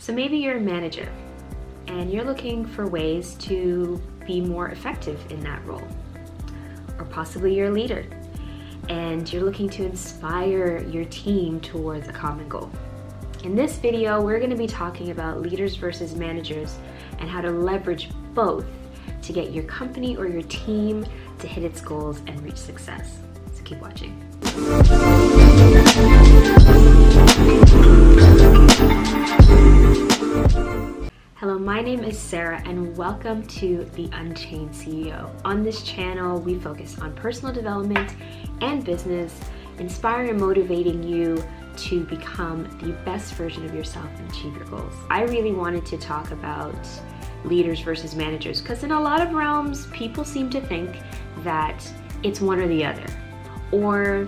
So maybe you're a manager and you're looking for ways to be more effective in that role. Or possibly you're a leader and you're looking to inspire your team towards a common goal. In this video, we're going to be talking about leaders versus managers and how to leverage both to get your company or your team to hit its goals and reach success. So keep watching. Hello, my name is Sarah and welcome to the Unchained CEO. On this channel, we focus on personal development and business, inspiring and motivating you to become the best version of yourself and achieve your goals. I really wanted to talk about leaders versus managers because in a lot of realms, people seem to think that it's one or the other, or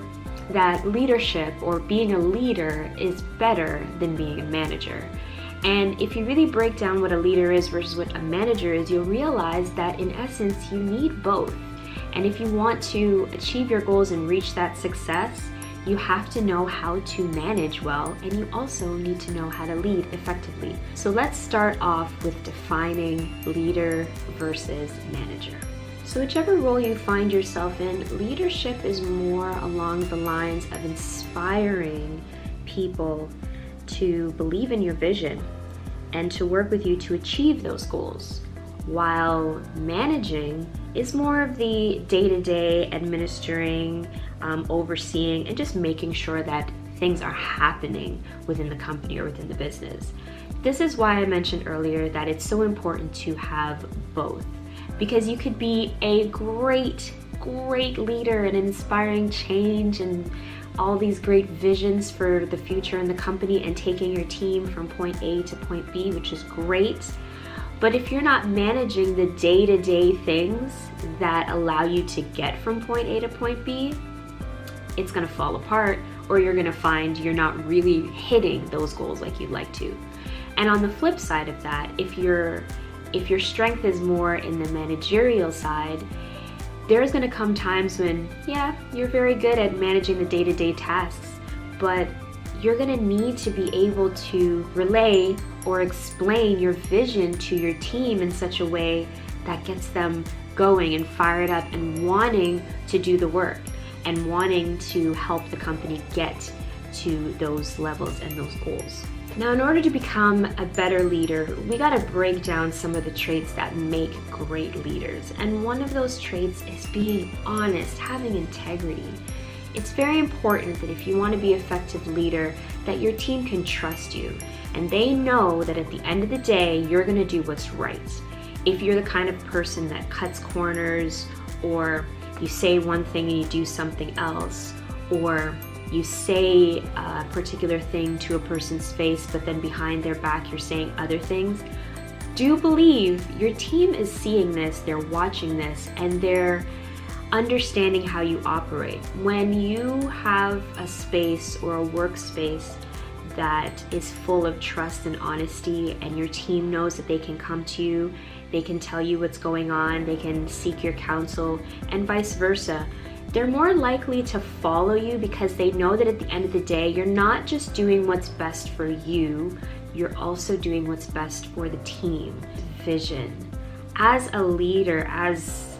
that leadership or being a leader is better than being a manager. And if you really break down what a leader is versus what a manager is, you'll realize that in essence, you need both. And if you want to achieve your goals and reach that success, you have to know how to manage well, and you also need to know how to lead effectively. So let's start off with defining leader versus manager. So whichever role you find yourself in, leadership is more along the lines of inspiring people to believe in your vision and to work with you to achieve those goals, while managing is more of the day-to-day administering, overseeing, and just making sure that things are happening within the company or within the business. This is why I mentioned earlier that it's so important to have both, because you could be a great leader and inspiring change and all these great visions for the future in the company and taking your team from point A to point B, which is great. But if you're not managing the day-to-day things that allow you to get from point A to point B, it's gonna fall apart, or you're gonna find you're not really hitting those goals like you'd like to. And on the flip side of that, if your strength is more in the managerial side, there's gonna come times when, yeah, you're very good at managing the day-to-day tasks, but you're gonna need to be able to relay or explain your vision to your team in such a way that gets them going and fired up and wanting to do the work and wanting to help the company get to those levels and those goals. Now, in order to become a better leader, we gotta break down some of the traits that make great leaders. And one of those traits is being honest, having integrity. It's very important that if you want to be an effective leader, that your team can trust you and they know that at the end of the day, you're going to do what's right. If you're the kind of person that cuts corners, or you say one thing and you do something else, or you say a particular thing to a person's face, but then behind their back you're saying other things, do believe your team is seeing this, they're watching this, and they're understanding how you operate. When you have a space or a workspace that is full of trust and honesty, and your team knows that they can come to you, they can tell you what's going on, they can seek your counsel, and vice versa, they're more likely to follow you because they know that at the end of the day, you're not just doing what's best for you, you're also doing what's best for the team. Vision. As a leader, as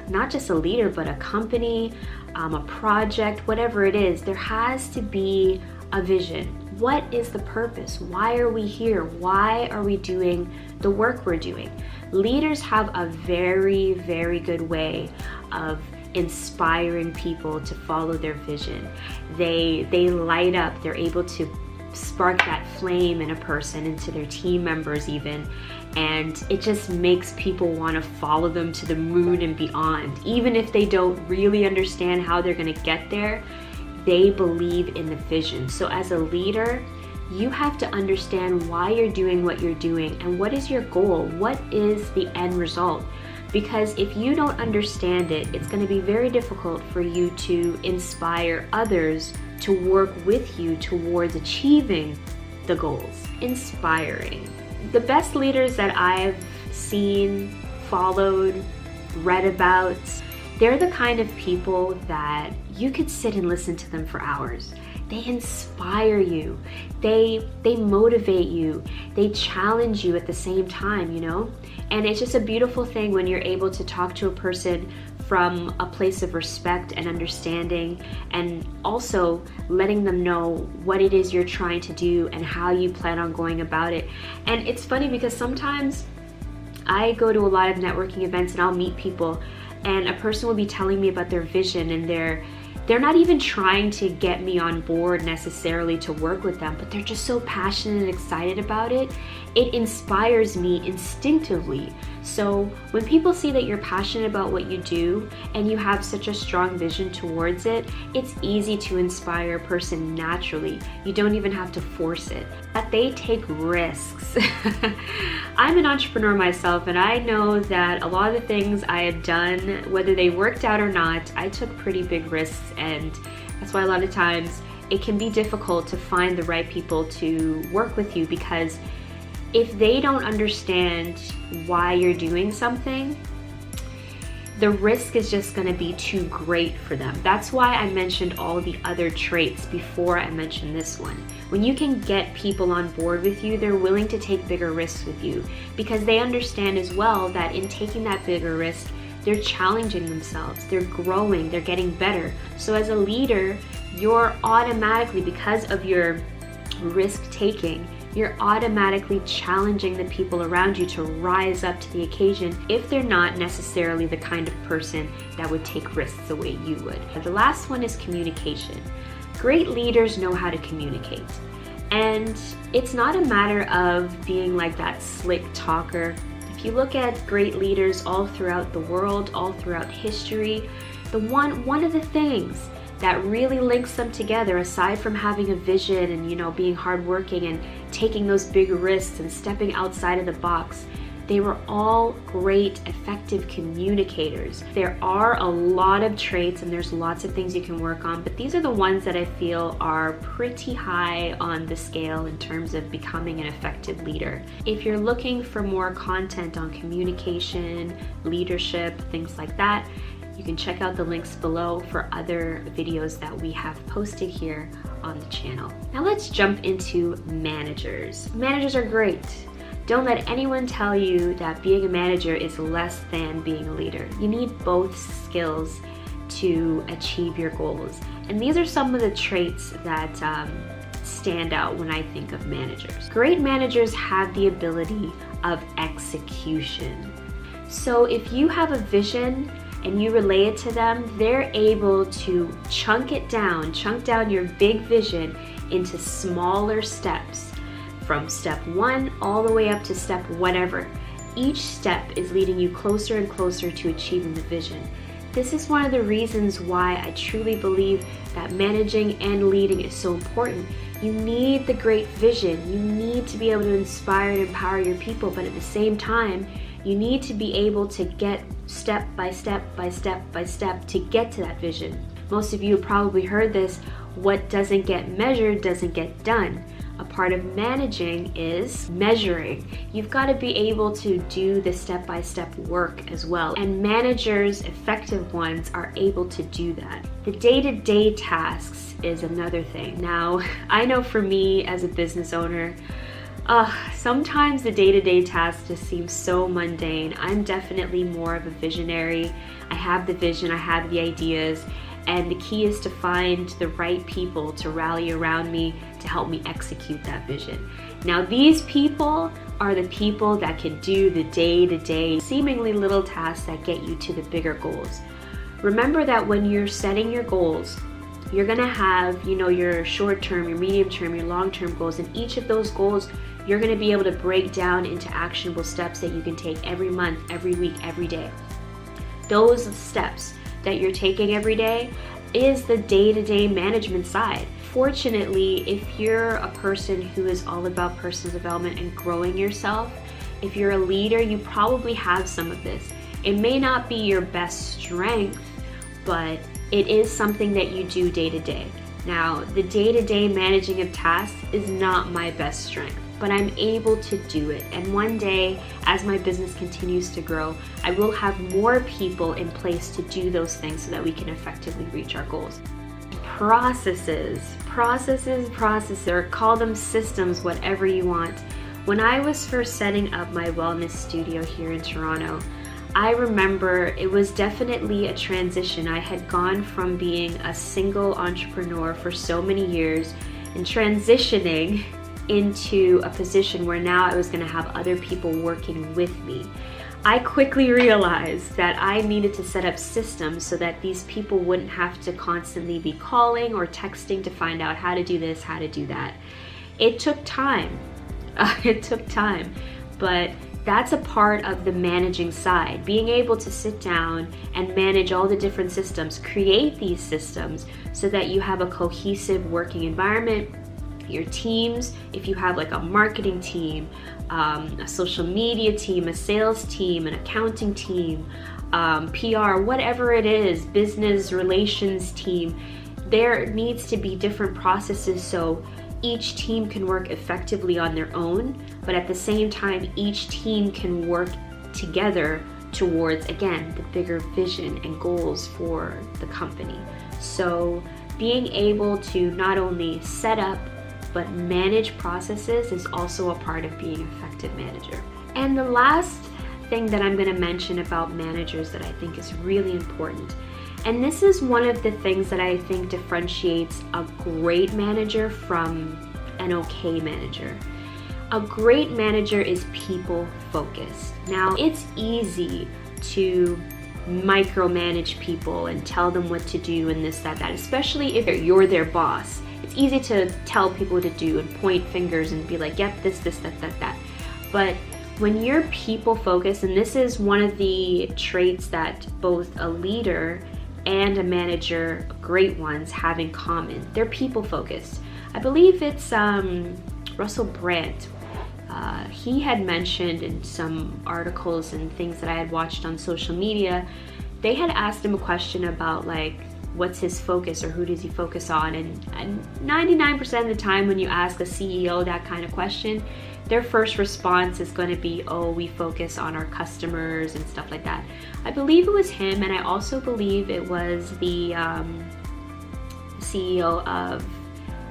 not just a leader, but a company, a project, whatever it is, there has to be a vision. What is the purpose? Why are we here? Why are we doing the work we're doing? Leaders have a very, very good way of inspiring people to follow their vision. They light up, they're able to spark that flame in a person, into their team members even, and it just makes people want to follow them to the moon and beyond. Even if they don't really understand how they're going to get there, they believe in the vision. So as a leader, you have to understand why you're doing what you're doing and what is your goal, what is the end result. Because if you don't understand it, it's going to be very difficult for you to inspire others to work with you towards achieving the goals. Inspiring. The best leaders that I've seen, followed, read about, they're the kind of people that you could sit and listen to them for hours. they inspire you, they motivate you, they challenge you at the same time, you know? And it's just a beautiful thing when you're able to talk to a person from a place of respect and understanding, and also letting them know what it is you're trying to do and how you plan on going about it. And it's funny because sometimes I go to a lot of networking events and I'll meet people, and a person will be telling me about their vision, and they're not even trying to get me on board necessarily to work with them, but they're just so passionate and excited about it. It inspires me instinctively. So when people see that you're passionate about what you do and you have such a strong vision towards it, it's easy to inspire a person naturally. You don't even have to force it. That they take risks. I'm an entrepreneur myself, and I know that a lot of the things I have done, whether they worked out or not, I took pretty big risks, and that's why a lot of times it can be difficult to find the right people to work with you, because if they don't understand why you're doing something, the risk is just going to be too great for them. That's why I mentioned all the other traits before I mentioned this one. When you can get people on board with you, they're willing to take bigger risks with you, because they understand as well that in taking that bigger risk, they're challenging themselves, they're growing, they're getting better. So as a leader, you're automatically, because of your risk taking, you're automatically challenging the people around you to rise up to the occasion if they're not necessarily the kind of person that would take risks the way you would. The last one is communication. Great leaders know how to communicate. And it's not a matter of being like that slick talker. If you look at great leaders all throughout the world, all throughout history, one of the things that really links them together, aside from having a vision and, you know, being hardworking and taking those big risks and stepping outside of the box, they were all great, effective communicators. There are a lot of traits and there's lots of things you can work on, but these are the ones that I feel are pretty high on the scale in terms of becoming an effective leader. If you're looking for more content on communication, leadership, things like that, you can check out the links below for other videos that we have posted here on the channel. Now let's jump into managers. Managers are great. Don't let anyone tell you that being a manager is less than being a leader. You need both skills to achieve your goals. And these are some of the traits that stand out when I think of managers. Great managers have the ability of execution. So if you have a vision and you relay it to them, they're able to chunk down your big vision into smaller steps, from step 1 all the way up to step whatever. Each step is leading you closer and closer to achieving the vision. This is one of the reasons why I truly believe that managing and leading is so important. You need the great vision. You need to be able to inspire and empower your people, but at the same time, you need to be able to get step by step by step by step to get to that vision. Most of you have probably heard this: what doesn't get measured doesn't get done. A part of managing is measuring. You've got to be able to do the step-by-step work as well. And managers, effective ones, are able to do that. The day-to-day tasks is another thing. Now, I know for me as a business owner, sometimes the day-to-day tasks just seem so mundane. I'm definitely more of a visionary. I have the vision, I have the ideas, and the key is to find the right people to rally around me to help me execute that vision. Now, these people are the people that can do the day-to-day, seemingly little tasks that get you to the bigger goals. Remember that when you're setting your goals, you're gonna have, your short-term, your medium-term, your long-term goals, and each of those goals, you're gonna be able to break down into actionable steps that you can take every month, every week, every day. Those steps that you're taking every day is the day-to-day management side. Fortunately, if you're a person who is all about personal development and growing yourself, if you're a leader, you probably have some of this. It may not be your best strength, but it is something that you do day to day. Now, the day-to-day managing of tasks is not my best strength, but I'm able to do it. And one day, as my business continues to grow, I will have more people in place to do those things so that we can effectively reach our goals. processes, call them systems, whatever you want. When I was first setting up my wellness studio here in Toronto, I remember it was definitely a transition. I had gone from being a single entrepreneur for so many years and transitioning into a position where now I was going to have other people working with me. I quickly realized that I needed to set up systems so that these people wouldn't have to constantly be calling or texting to find out how to do this, how to do that. It took time. But that's a part of the managing side. Being able to sit down and manage all the different systems, create these systems so that you have a cohesive working environment. Your teams, if you have like a marketing team, a social media team, a sales team, an accounting team, PR, whatever it is, business relations team, there needs to be different processes so each team can work effectively on their own, but at the same time, each team can work together towards, again, the bigger vision and goals for the company. So being able to not only set up but manage processes is also a part of being an effective manager. And the last thing that I'm going to mention about managers that I think is really important, and this is one of the things that I think differentiates a great manager from an okay manager. A great manager is people focused. Now, it's easy to micromanage people and tell them what to do and this, that, especially if you're their boss. It's easy to tell people what to do and point fingers and be like, yep, this, that. But when you're people focused, and this is one of the traits that both a leader and a manager, great ones, have in common. They're people focused. I believe it's Russell Brand. He had mentioned in some articles and things that I had watched on social media, they had asked him a question about like, what's his focus or who does he focus on? And 99% of the time when you ask a CEO that kind of question, their first response is going to be, oh, we focus on our customers and stuff like that. I believe it was him, and I also believe it was the CEO of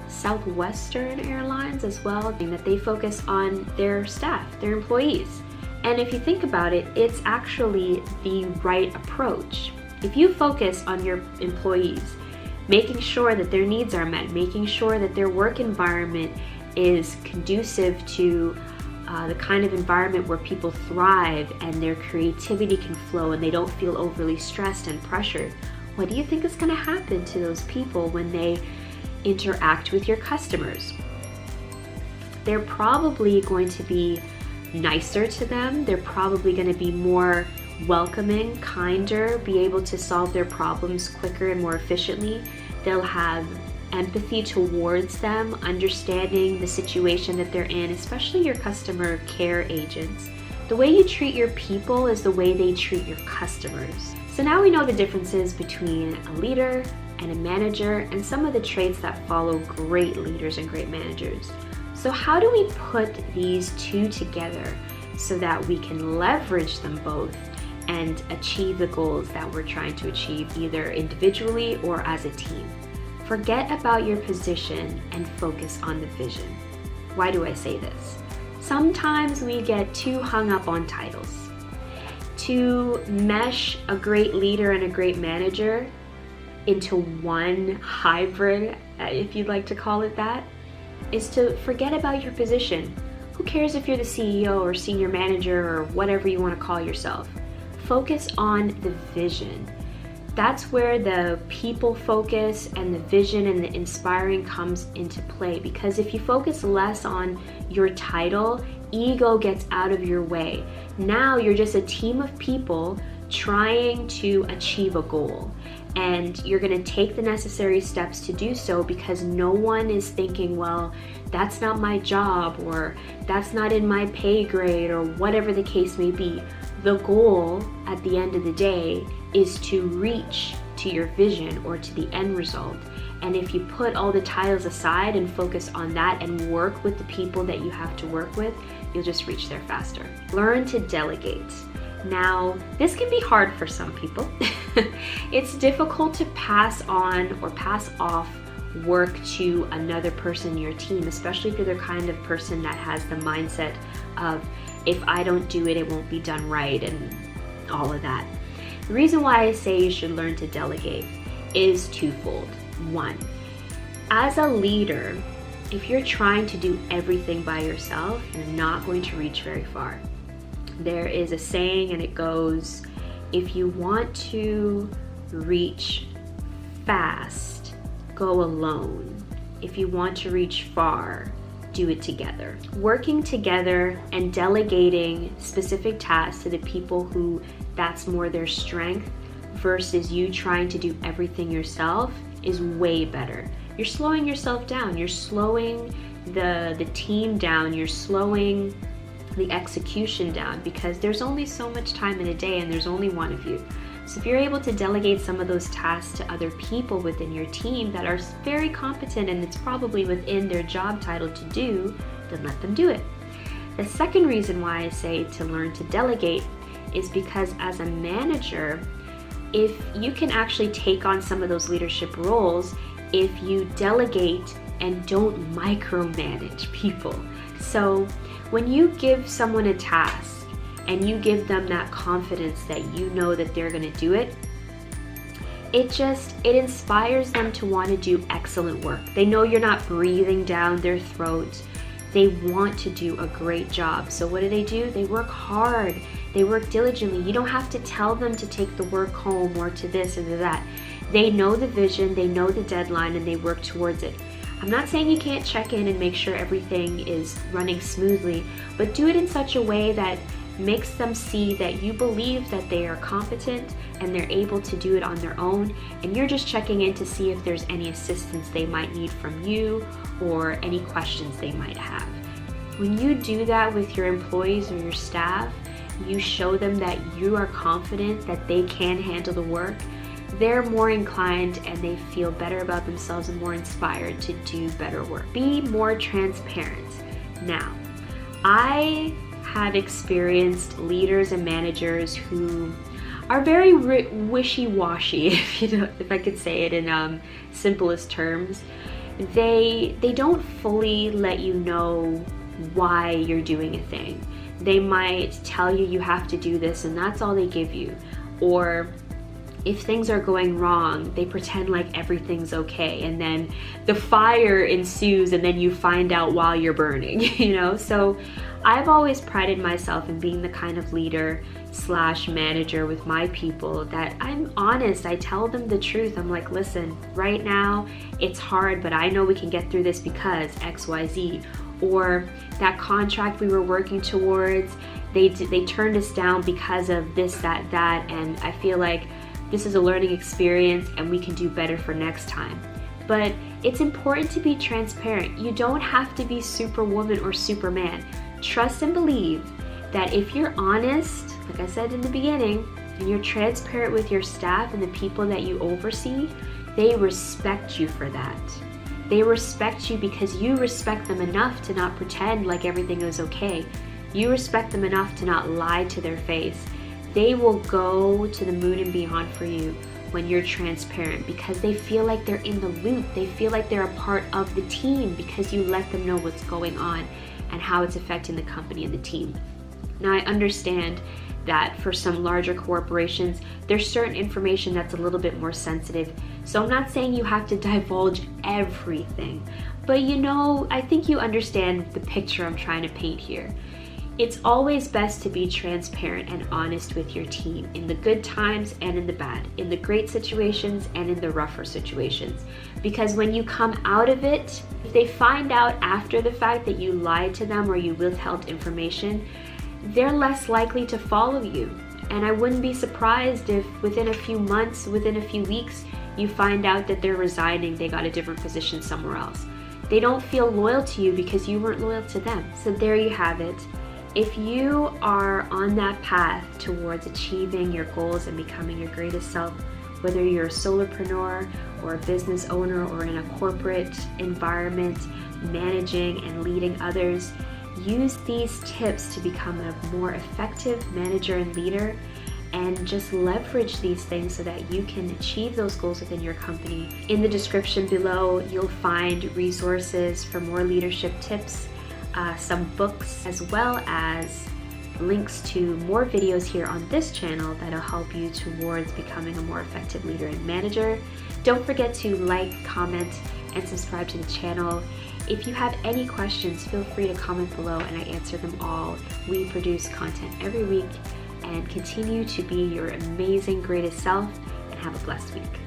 Southwestern Airlines as well, that they focus on their staff, their employees. And if you think about it, it's actually the right approach. If you focus on your employees, making sure that their needs are met, making sure that their work environment is conducive to the kind of environment where people thrive and their creativity can flow and they don't feel overly stressed and pressured, what do you think is going to happen to those people when they interact with your customers? They're probably going to be nicer to them. They're probably going to be more welcoming, kinder, be able to solve their problems quicker and more efficiently. They'll have empathy towards them, understanding the situation that they're in, especially your customer care agents. The way you treat your people is the way they treat your customers. So now we know the differences between a leader and a manager and some of the traits that follow great leaders and great managers. So how do we put these two together so that we can leverage them both and achieve the goals that we're trying to achieve either individually or as a team? Forget about your position and focus on the vision. Why do I say this? Sometimes we get too hung up on titles. To mesh a great leader and a great manager into one hybrid, if you'd like to call it that, is to forget about your position. Who cares if you're the CEO or senior manager or whatever you want to call yourself? Focus on the vision. That's where the people focus and the vision and the inspiring comes into play, because if you focus less on your title, ego gets out of your way. Now you're just a team of people trying to achieve a goal, and you're going to take the necessary steps to do so because no one is thinking, well, that's not my job, or that's not in my pay grade, or whatever the case may be. The goal at the end of the day is to reach to your vision or to the end result. And if you put all the titles aside and focus on that and work with the people that you have to work with, you'll just reach there faster. Learn to delegate. Now, this can be hard for some people. It's difficult to pass on or pass off work to another person in your team, especially if you're the kind of person that has the mindset of, if I don't do it, it won't be done right, and all of that. The reason why I say you should learn to delegate is twofold. One, as a leader, if you're trying to do everything by yourself, you're not going to reach very far. There is a saying, and it goes, if you want to reach fast, go alone. If you want to reach far, do it together. Working together and delegating specific tasks to the people who that's more their strength versus you trying to do everything yourself is way better. You're slowing yourself down. You're slowing the team down. You're slowing the execution down, because there's only so much time in a day and there's only one of you. So if you're able to delegate some of those tasks to other people within your team that are very competent and it's probably within their job title to do, then let them do it. The second reason why I say to learn to delegate is because as a manager, if you can actually take on some of those leadership roles if you delegate and don't micromanage people. So when you give someone a task and you give them that confidence that you know that they're going to do it, it inspires them to want to do excellent work. They know you're not breathing down their throat. They want to do a great job. So what do? They work hard. They work diligently. You don't have to tell them to take the work home or to this or to that. They know the vision, they know the deadline, and they work towards it. I'm not saying you can't check in and make sure everything is running smoothly, but do it in such a way that makes them see that you believe that they are competent and they're able to do it on their own, and you're just checking in to see if there's any assistance they might need from you or any questions they might have. When you do that with your employees or your staff, you show them that you are confident that they can handle the work. They're more inclined and they feel better about themselves and more inspired to do better work. Be more transparent. Now, I have experienced leaders and managers who are very wishy-washy, if I could say it in simplest terms. They don't fully let you know why you're doing a thing. They might tell you you have to do this and that's all they give you. Or if things are going wrong, they pretend like everything's okay, and then the fire ensues and then you find out while you're burning, So I've always prided myself in being the kind of leader / manager with my people that I'm honest. I tell them the truth. I'm like, listen, right now it's hard, but I know we can get through this because XYZ. Or that contract we were working towards, they turned us down because of this, that, and I feel like this is a learning experience and we can do better for next time. But it's important to be transparent. You don't have to be Superwoman or Superman. Trust and believe that if you're honest, like I said in the beginning, and you're transparent with your staff and the people that you oversee, they respect you for that. They respect you because you respect them enough to not pretend like everything is okay. You respect them enough to not lie to their face. They will go to the moon and beyond for you when you're transparent because they feel like they're in the loop. They feel like they're a part of the team because you let them know what's going on and how it's affecting the company and the team. Now, I understand that for some larger corporations, there's certain information that's a little bit more sensitive. So I'm not saying you have to divulge everything, but I think you understand the picture I'm trying to paint here. It's always best to be transparent and honest with your team in the good times and in the bad, in the great situations and in the rougher situations. Because when you come out of it, if they find out after the fact that you lied to them or you withheld information, they're less likely to follow you. And I wouldn't be surprised if within a few months, within a few weeks, you find out that they're resigning, they got a different position somewhere else. They don't feel loyal to you because you weren't loyal to them. So there you have it. If you are on that path towards achieving your goals and becoming your greatest self, whether you're a solopreneur or a business owner or in a corporate environment, managing and leading others, Use these tips to become a more effective manager and leader, and just leverage these things so that you can achieve those goals within your company. In the description below, you'll find resources for more leadership tips, some books, as well as links to more videos here on this channel that'll help you towards becoming a more effective leader and manager. Don't forget to like, comment, and subscribe to the channel. If you have any questions, feel free to comment below and I answer them all. We produce content every week, and continue to be your amazing greatest self, and have a blessed week.